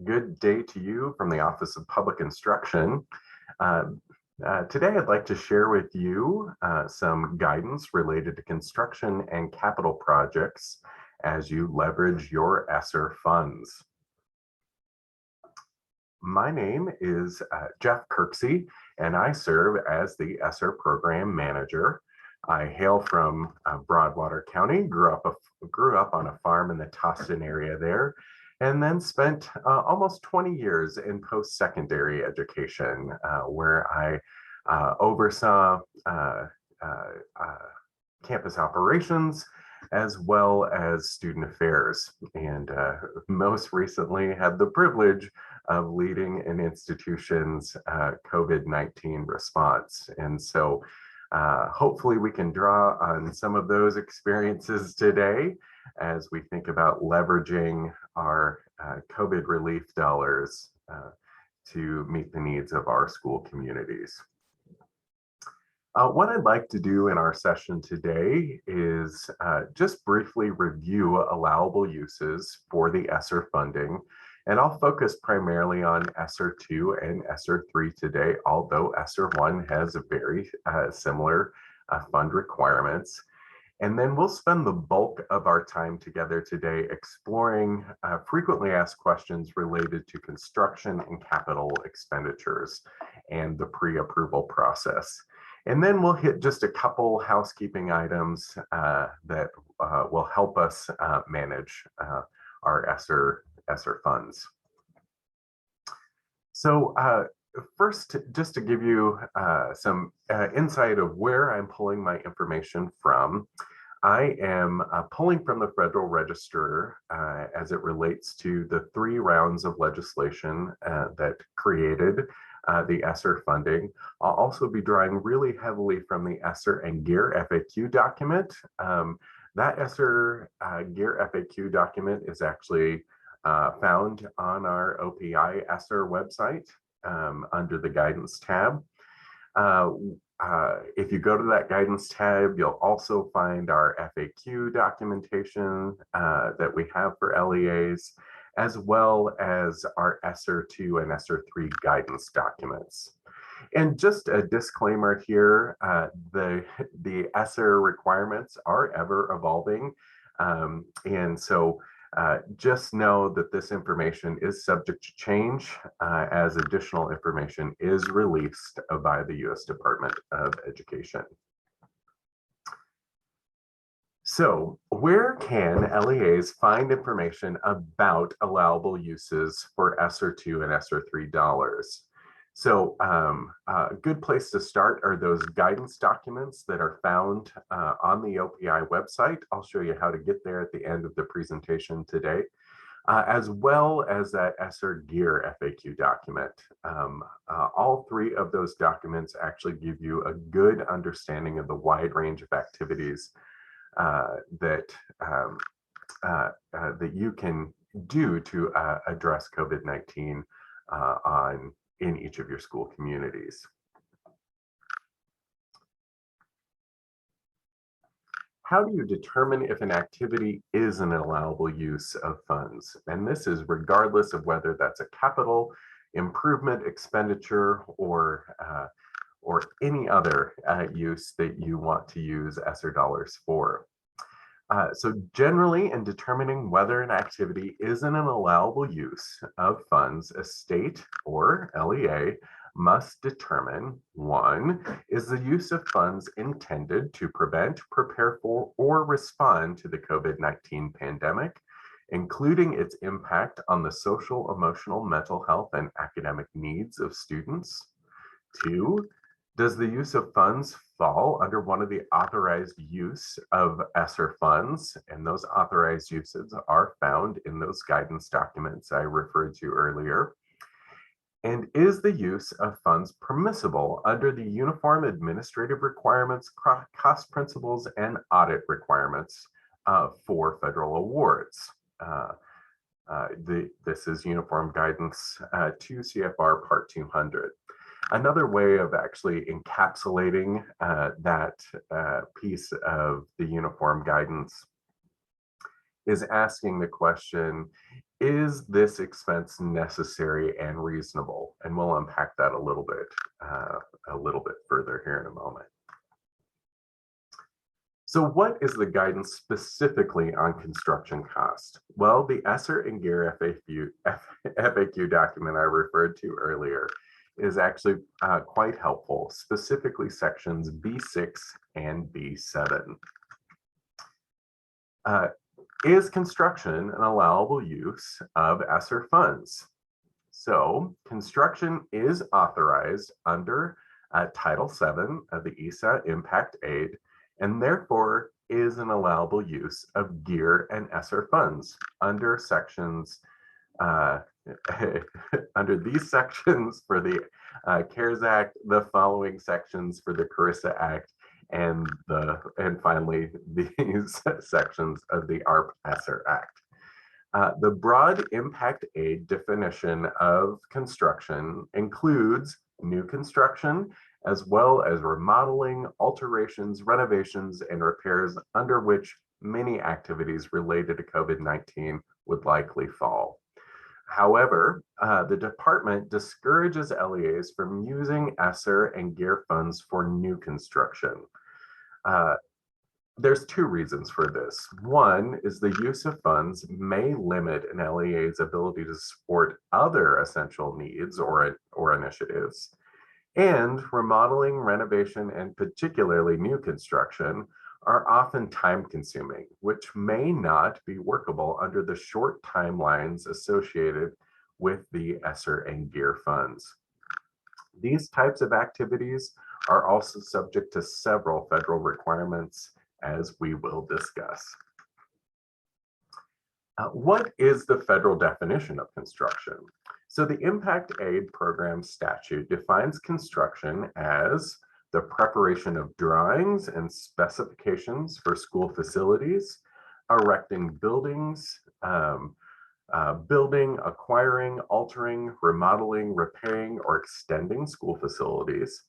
Good day to you from the Office of Public Instruction. Today I'd like to share with you some guidance related to construction and capital projects as you leverage your ESSER funds. My name is Jeff Kirksey, and I serve as the ESSER Program Manager. I hail from Broadwater County, grew up on a farm in the Tustin area there, and then spent almost 20 years in post-secondary education, where I oversaw campus operations as well as student affairs, and most recently had the privilege of leading an institution's COVID-19 response. And so hopefully we can draw on some of those experiences today as we think about leveraging our COVID relief dollars to meet the needs of our school communities. What I'd like to do in our session today is just briefly review allowable uses for the ESSER funding. And I'll focus primarily on ESSER 2 and ESSER 3 today, although ESSER 1 has very similar fund requirements. And then we'll spend the bulk of our time together today exploring frequently asked questions related to construction and capital expenditures and the pre-approval process. And then we'll hit just a couple housekeeping items that will help us manage our ESSER funds. So first, just to give you some insight of where I'm pulling my information from, I am pulling from the Federal Register as it relates to the 3 rounds of legislation that created the ESSER funding. I'll also be drawing really heavily from the ESSER and GEAR FAQ document. That ESSER GEAR FAQ document is actually found on our OPI ESSER website under the guidance tab. If you go to that guidance tab, you'll also find our FAQ documentation that we have for LEAs, as well as our ESSER 2 and ESSER 3 guidance documents. And just a disclaimer here, the ESSER requirements are ever evolving. And so just know that this information is subject to change as additional information is released by the U.S. Department of Education. So where can LEAs find information about allowable uses for ESSER 2 and ESSER 3 dollars? So a good place to start are those guidance documents that are found on the OPI website. I'll show you how to get there at the end of the presentation today, as well as that ESSER GEAR FAQ document. All 3 of those documents actually give you a good understanding of the wide range of activities that you can do to address COVID-19 in each of your school communities. How do you determine if an activity is an allowable use of funds? And this is regardless of whether that's a capital improvement expenditure or any other use that you want to use ESSER dollars for. So generally, in determining whether an activity is an allowable use of funds, a state or LEA must determine, 1, is the use of funds intended to prevent, prepare for, or respond to the COVID-19 pandemic, including its impact on the social, emotional, mental health, and academic needs of students. 2, does the use of funds fall under one of the authorized use of ESSER funds? And those authorized uses are found in those guidance documents I referred to earlier. And is the use of funds permissible under the Uniform Administrative Requirements, Cost Principles, and Audit Requirements for federal awards? This is Uniform Guidance 2 CFR Part 200. Another way of actually encapsulating that piece of the uniform guidance is asking the question, is this expense necessary and reasonable? And we'll unpack that a little bit further here in a moment. So what is the guidance specifically on construction cost? Well, the ESSER and GEAR FAQ document I referred to earlier is actually quite helpful, specifically sections B6 and B7. Is construction an allowable use of ESSER funds? So construction is authorized under Title VII of the ESSA Impact Aid, and therefore is an allowable use of GEAR and ESSER funds under sections under these sections for the CARES Act, the following sections for the CARISA Act, and finally these sections of the ARP-ESSER Act. The broad impact aid definition of construction includes new construction, as well as remodeling, alterations, renovations, and repairs, under which many activities related to COVID-19 would likely fall. However, the department discourages LEAs from using ESSER and GEAR funds for new construction. There's two reasons for this. One is the use of funds may limit an LEA's ability to support other essential needs or initiatives. And remodeling, renovation, and particularly new construction are often time-consuming, which may not be workable under the short timelines associated with the ESSER and GEAR funds. These types of activities are also subject to several federal requirements, as we will discuss. What is the federal definition of construction? So the Impact Aid Program statute defines construction as the preparation of drawings and specifications for school facilities, erecting buildings, building, acquiring, altering, remodeling, repairing, or extending school facilities,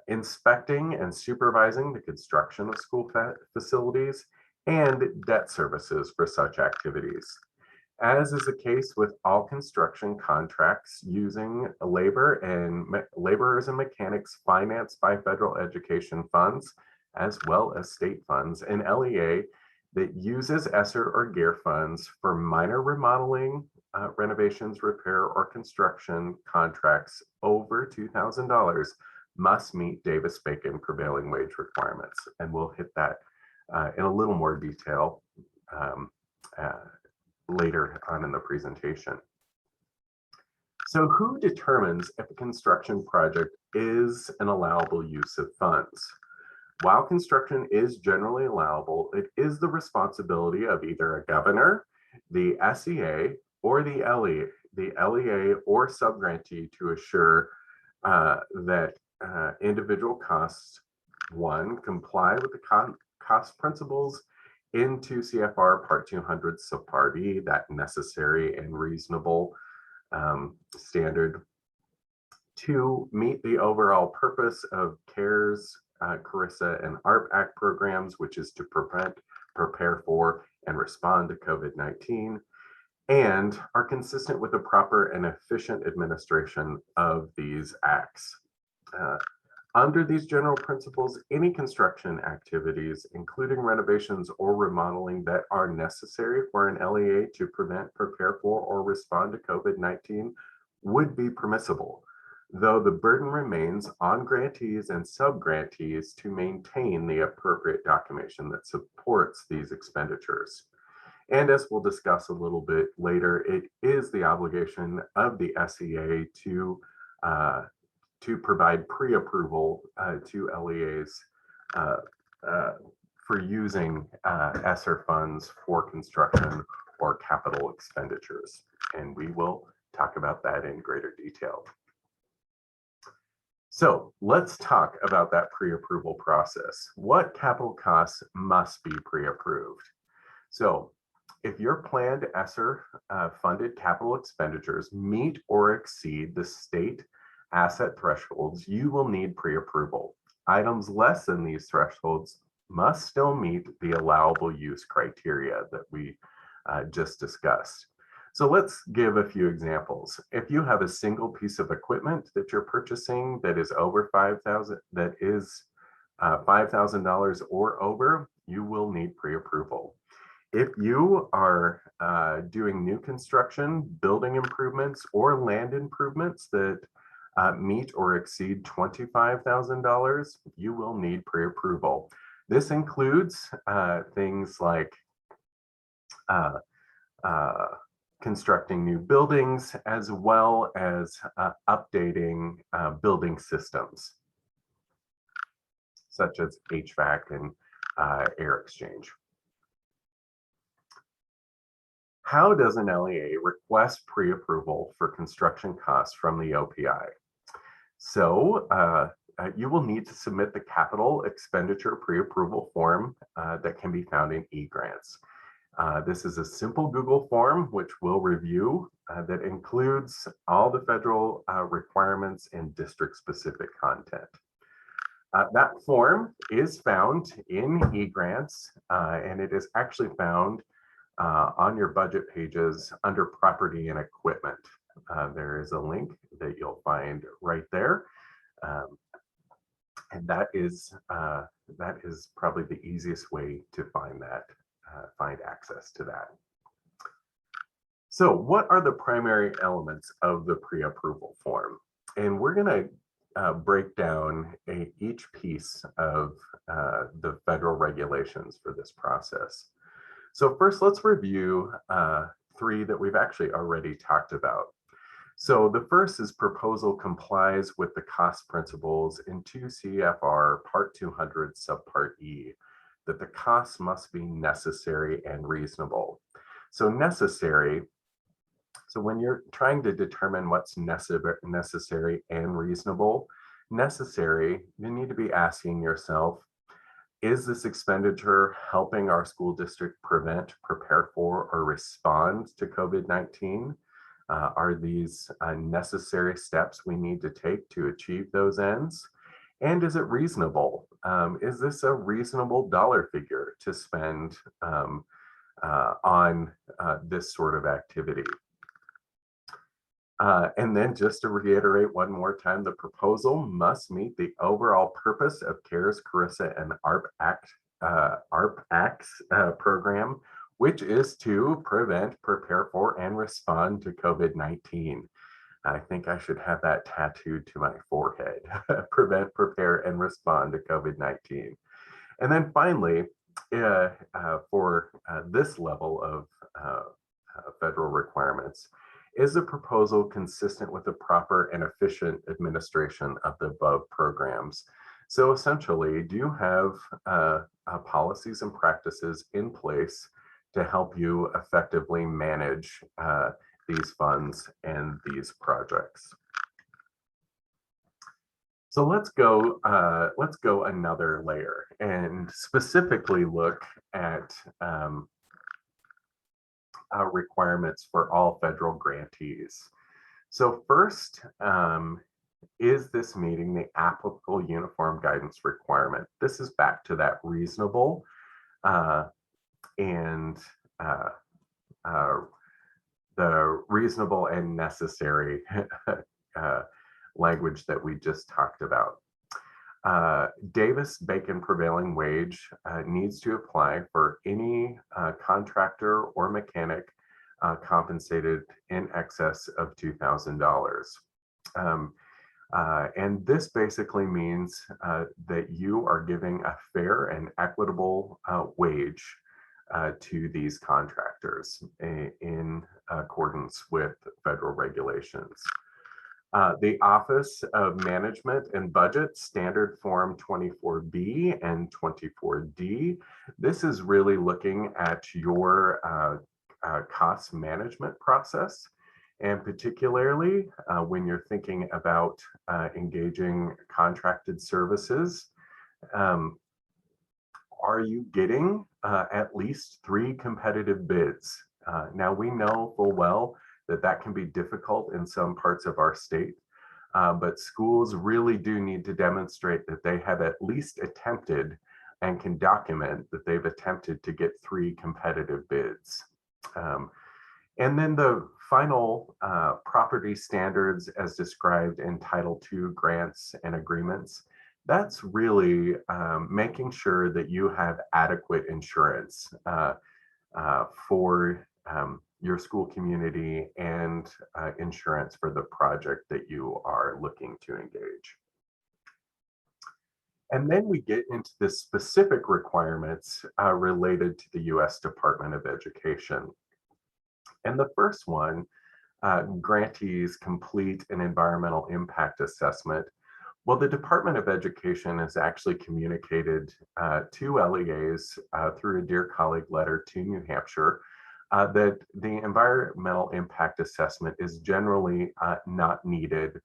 inspecting and supervising the construction of school facilities, and debt services for such activities. As is the case with all construction contracts using laborers and mechanics financed by federal education funds, as well as state funds, an LEA that uses ESSER or GEAR funds for minor remodeling, renovations, repair, or construction contracts over $2,000 must meet Davis-Bacon prevailing wage requirements. And we'll hit that in a little more detail later on in the presentation. So who determines if a construction project is an allowable use of funds? While construction is generally allowable, it is the responsibility of either a governor, the SEA, or the LEA or subgrantee to assure that individual costs, one, comply with the cost principles in 2 CFR Part 200 Subpart E, that necessary and reasonable standard. Two, meet the overall purpose of CARES, CARISA, and ARP Act programs, which is to prevent, prepare for, and respond to COVID-19, and are consistent with the proper and efficient administration of these acts. Under these general principles, any construction activities, including renovations or remodeling that are necessary for an LEA to prevent, prepare for, or respond to COVID-19 would be permissible, though the burden remains on grantees and subgrantees to maintain the appropriate documentation that supports these expenditures. And as we'll discuss a little bit later, it is the obligation of the SEA to provide pre-approval to LEAs for using ESSER funds for construction or capital expenditures. And we will talk about that in greater detail. So let's talk about that pre-approval process. What capital costs must be pre-approved? So if your planned ESSER funded capital expenditures meet or exceed the state asset thresholds, you will need pre-approval. Items less than these thresholds must still meet the allowable use criteria that we just discussed. So let's give a few examples. If you have a single piece of equipment that you're purchasing that is over $5,000 or over, you will need pre-approval. If you are doing new construction, building improvements, or land improvements that meet or exceed $25,000, you will need pre-approval. This includes things like uh, uh, constructing new buildings, as well as updating building systems, such as HVAC and air exchange. How does an LEA request pre-approval for construction costs from the OPI? So you will need to submit the capital expenditure pre-approval form that can be found in eGrants. This is a simple Google form which we'll review that includes all the federal requirements and district-specific content. That form is found in eGrants, and it is actually found on your budget pages under property and equipment. There is a link that you'll find right there. And that is probably the easiest way to find that, find access to that. So what are the primary elements of the pre-approval form? And we're going to break down each piece of the federal regulations for this process. So first, let's review three that we've actually already talked about. So the first is proposal complies with the cost principles in 2 CFR Part 200 Subpart E, that the costs must be necessary and reasonable. So necessary, so when you're trying to determine what's necessary and reasonable, necessary, you need to be asking yourself, is this expenditure helping our school district prevent, prepare for, or respond to COVID-19? Are these necessary steps we need to take to achieve those ends? And is it reasonable? Is this a reasonable dollar figure to spend on this sort of activity? And then just to reiterate one more time, the proposal must meet the overall purpose of CARES, CARISA, and ARP-ACTS program, which is to prevent, prepare for, and respond to COVID-19. I think I should have that tattooed to my forehead. Prevent, prepare, and respond to COVID-19. And then finally, for this level of federal requirements, is the proposal consistent with the proper and efficient administration of the above programs? So essentially, do you have policies and practices in place to help you effectively manage these funds and these projects? So let's go another layer and specifically look at requirements for all federal grantees. So first, is this meeting the applicable uniform guidance requirement? This is back to that reasonable and the reasonable and necessary language that we just talked about. Davis-Bacon prevailing wage needs to apply for any contractor or mechanic compensated in excess of $2,000. And this basically means that you are giving a fair and equitable wage to these contractors in accordance with federal regulations. The Office of Management and Budget Standard Form 24B and 24D. This is really looking at your cost management process, and particularly when you're thinking about engaging contracted services. Are you getting at least 3 competitive bids? Now we know full well that can be difficult in some parts of our state, but schools really do need to demonstrate that they have at least attempted and can document that they've attempted to get 3 competitive bids. And then the final property standards as described in Title II grants and agreements, that's really making sure that you have adequate insurance for your school community and insurance for the project that you are looking to engage. And then we get into the specific requirements related to the US Department of Education. And the first one, grantees complete an environmental impact assessment. Well, the Department of Education has actually communicated to LEAs through a Dear Colleague letter to New Hampshire that the environmental impact assessment is generally not needed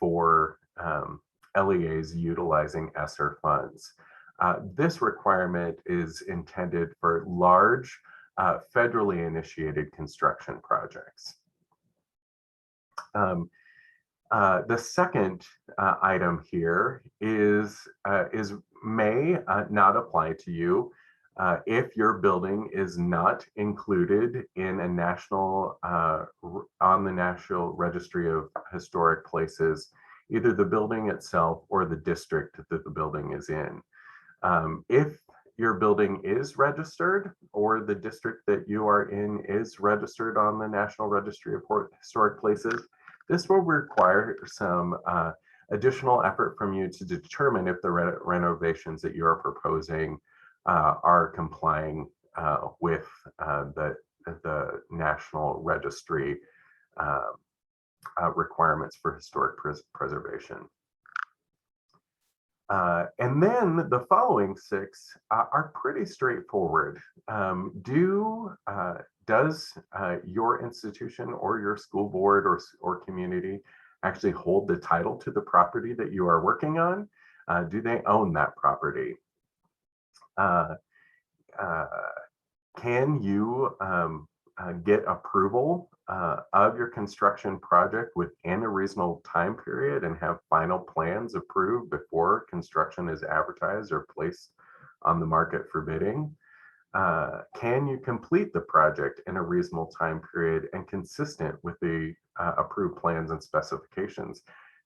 for LEAs utilizing ESSER funds. This requirement is intended for large federally initiated construction projects. The second item here is may not apply to you if your building is not included in a national on the National Registry of Historic Places, either the building itself or the district that the building is in. If your building is registered or the district that you are in is registered on the National Registry of Historic Places, this will require some additional effort from you to determine if the renovations that you are proposing are complying with the National Registry requirements for historic preservation. And then the following six are pretty straightforward. Does your institution or your school board or community actually hold the title to the property that you are working on? Do they own that property? Can you get approval of your construction project within a reasonable time period and have final plans approved before construction is advertised or placed on the market for bidding? Can you complete the project in a reasonable time period and consistent with the approved plans and specifications?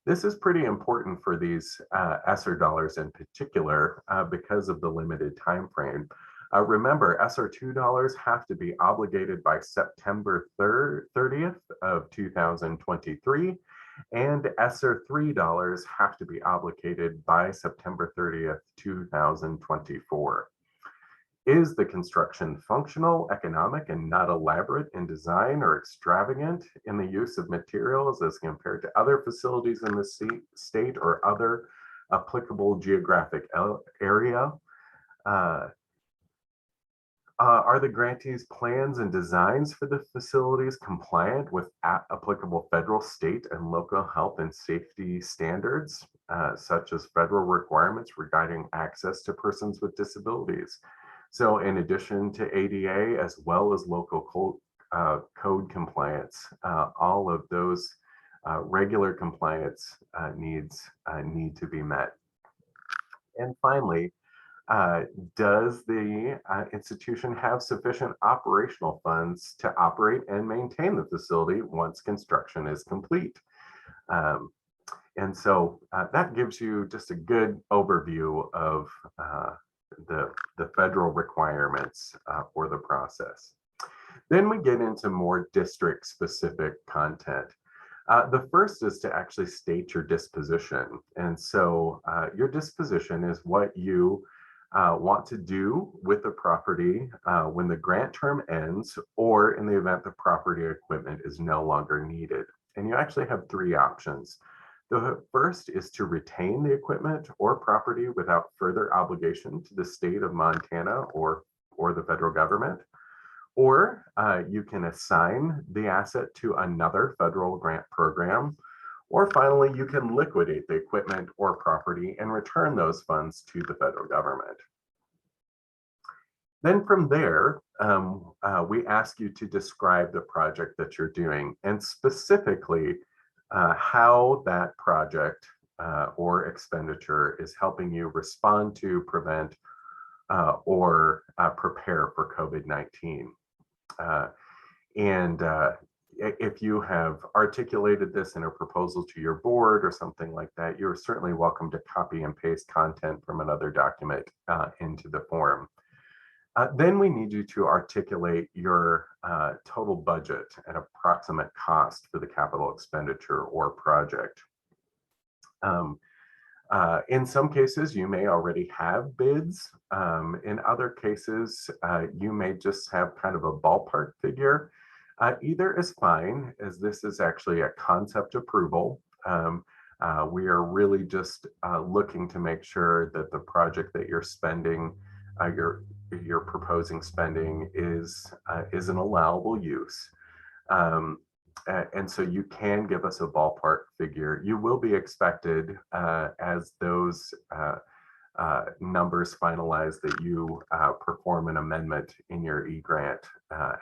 This is pretty important for these ESSER dollars in particular because of the limited time frame. Remember, ESSER $2 have to be obligated by September 30th of 2023, and ESSER $3 have to be obligated by September 30th, 2024. Is the construction functional, economic, and not elaborate in design or extravagant in the use of materials as compared to other facilities in the state or other applicable geographic area? Are the grantees' plans and designs for the facilities compliant with applicable federal, state, and local health and safety standards, such as federal requirements regarding access to persons with disabilities? So in addition to ADA, as well as local code compliance, all of those regular compliance needs need to be met. And finally, does the institution have sufficient operational funds to operate and maintain the facility once construction is complete? And so that gives you just a good overview of the federal requirements for the process. Then we get into more district specific content. The first is to actually state your disposition. And so your disposition is what you want to do with the property when the grant term ends or in the event the property equipment is no longer needed. And you actually have three options. The first is to retain the equipment or property without further obligation to the state of Montana or the federal government. Or you can assign the asset to another federal grant program. Or finally, you can liquidate the equipment or property and return those funds to the federal government. Then from there, we ask you to describe the project that you're doing and specifically how that project or expenditure is helping you respond to, prevent, or prepare for COVID-19. And if you have articulated this in a proposal to your board or something like that, you're certainly welcome to copy and paste content from another document into the form. Then we need you to articulate your total budget and approximate cost for the capital expenditure or project. In some cases, you may already have bids. In other cases, you may just have kind of a ballpark figure. Either is fine, as this is actually a concept approval. We are really just looking to make sure that the project that you're spending, you're proposing spending is an allowable use. And so you can give us a ballpark figure. You will be expected as those numbers finalize that you perform an amendment in your e-grant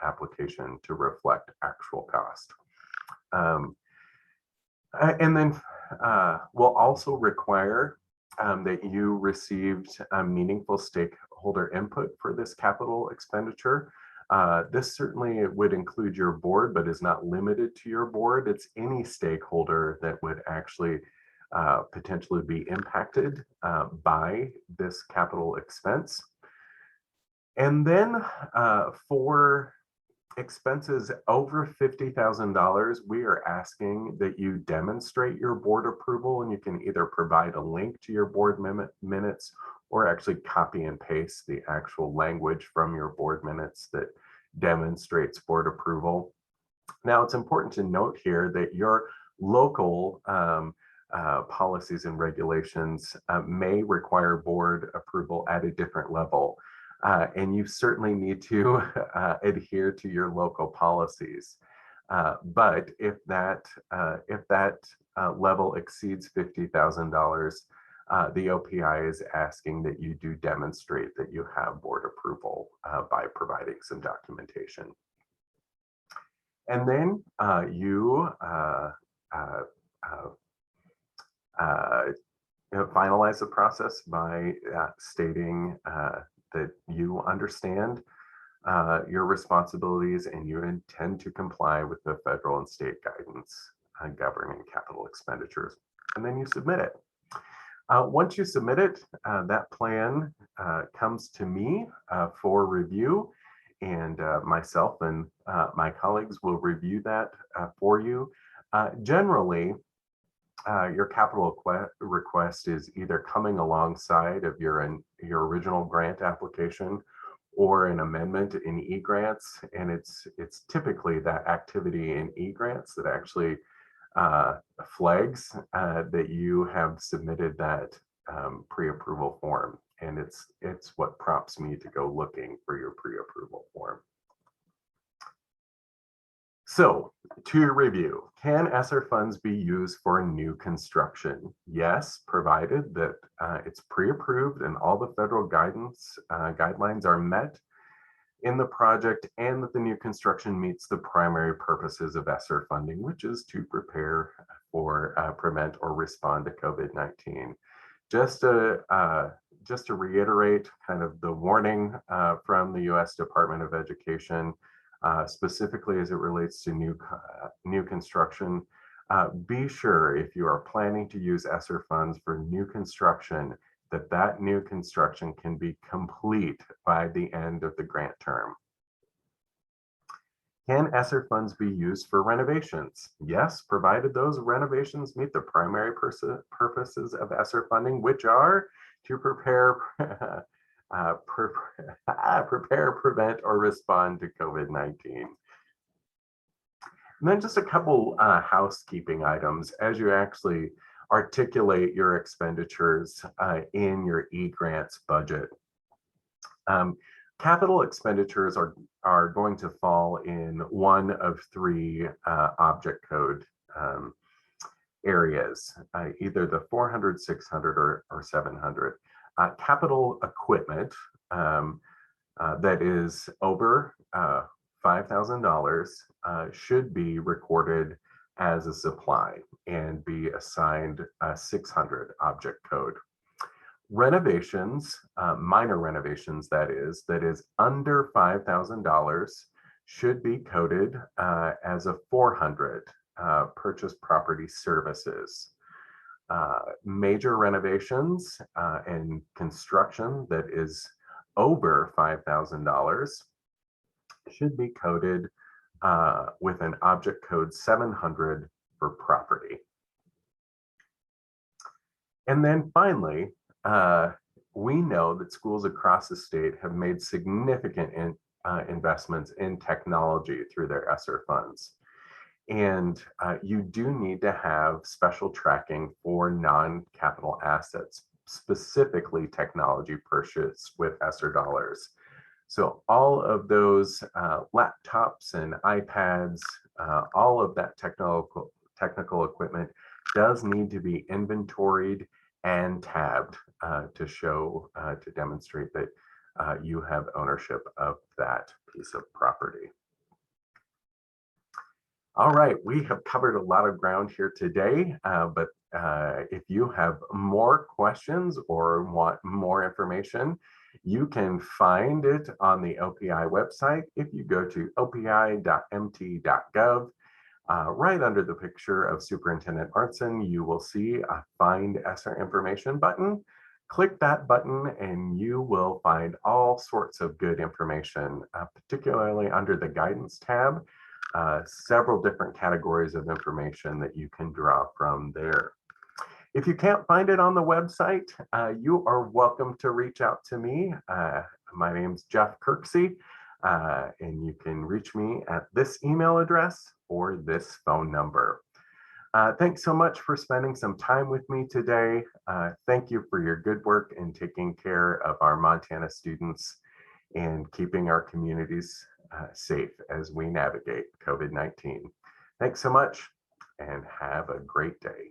application to reflect actual cost. And then we'll also require that you received meaningful stakeholder input for this capital expenditure. This certainly would include your board, but is not limited to your board. It's any stakeholder that would actually potentially be impacted by this capital expense. And then for expenses over $50,000, we are asking that you demonstrate your board approval, and you can either provide a link to your board minutes or actually copy and paste the actual language from your board minutes that demonstrates board approval. Now, it's important to note here that your local policies and regulations may require board approval at a different level. And you certainly need to adhere to your local policies. But if that level exceeds $50,000, the OPI is asking that you do demonstrate that you have board approval by providing some documentation. And then you finalize the process by stating that you understand your responsibilities and you intend to comply with the federal and state guidance governing capital expenditures. And then you submit it. Once you submit it, that plan comes to me for review, and myself and my colleagues will review that for you. Generally, your capital request is either coming alongside of your original grant application or an amendment in e-grants, and it's typically that activity in e-grants that actually flags that you have submitted that pre-approval form, and it's what prompts me to go looking for your pre-approval form. So, to review, can ESSER funds be used for new construction? Yes, provided that it's pre-approved and all the federal guidelines are met in the project, and that the new construction meets the primary purposes of ESSER funding, which is to prepare for, prevent, or respond to COVID-19. Just to reiterate kind of the warning from the U.S. Department of Education, specifically as it relates to new construction, be sure if you are planning to use ESSER funds for new construction, that new construction can be complete by the end of the grant term. Can ESSER funds be used for renovations? Yes, provided those renovations meet the primary purposes of ESSER funding, which are to prepare, prevent, or respond to COVID-19. And then just a couple housekeeping items as you actually articulate your expenditures in your e-grants budget. Capital expenditures are going to fall in one of three object code areas, either the 400, 600, or 700. Capital equipment that is over $5,000 should be recorded as a supply and be assigned a 600 object code. Renovations, minor renovations that is under $5,000 should be coded as a 400 purchase property services. Major renovations and construction that is over $5,000 should be coded with an object code 700 for property. And then finally, we know that schools across the state have made significant investments in technology through their ESSER funds. And you do need to have special tracking for non-capital assets, specifically technology purchased with ESSER dollars. So all of those laptops and iPads, all of that technical equipment does need to be inventoried and tabbed to demonstrate that you have ownership of that piece of property. All right, we have covered a lot of ground here today, but if you have more questions or want more information, you can find it on the OPI website. If you go to opi.mt.gov, right under the picture of Superintendent Artson, you will see a Find ESSER Information button. Click that button and you will find all sorts of good information, particularly under the Guidance tab. Several different categories of information that you can draw from there. If you can't find it on the website, you are welcome to reach out to me. My name's Jeff Kirksey, and you can reach me at this email address or this phone number. Thanks so much for spending some time with me today. Thank you for your good work in taking care of our Montana students and keeping our communities safe as we navigate COVID-19. Thanks so much and have a great day.